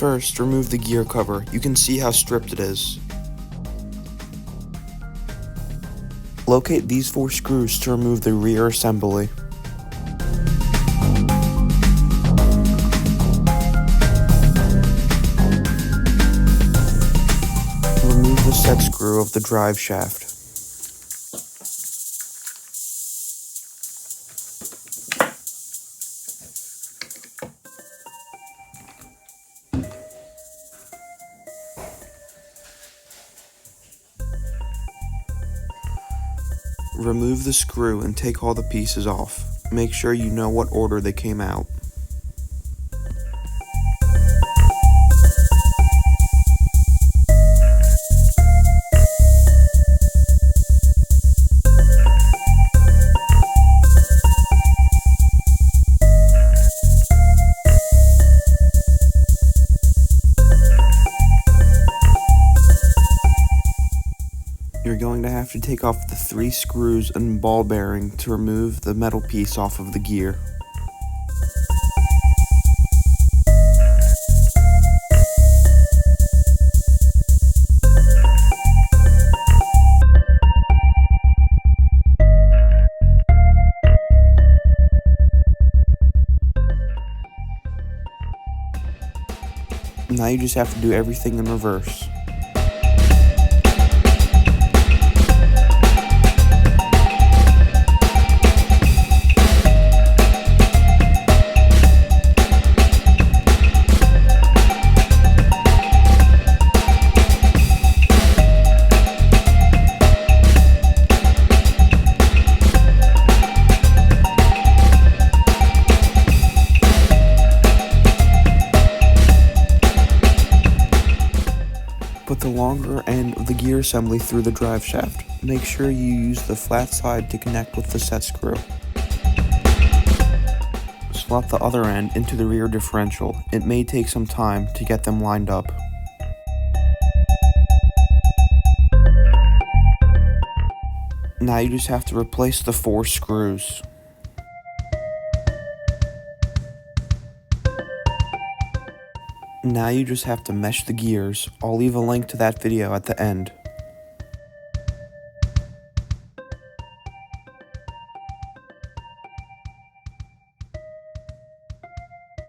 First, remove the gear cover. You can see how stripped it is. Locate these 4 screws to remove the rear assembly. Remove the set screw of the drive shaft. Remove the screw and take all the pieces off. Make sure you know what order they came out. You're going to have to take off the 3 screws and ball bearing to remove the metal piece off of the gear. Now you just have to do everything in reverse. Put the longer end of the gear assembly through the drive shaft. Make sure you use the flat side to connect with the set screw. Slot the other end into the rear differential. It may take some time to get them lined up. Now you just have to replace the 4 screws. Now you just have to mesh the gears. I'll leave a link to that video at the end.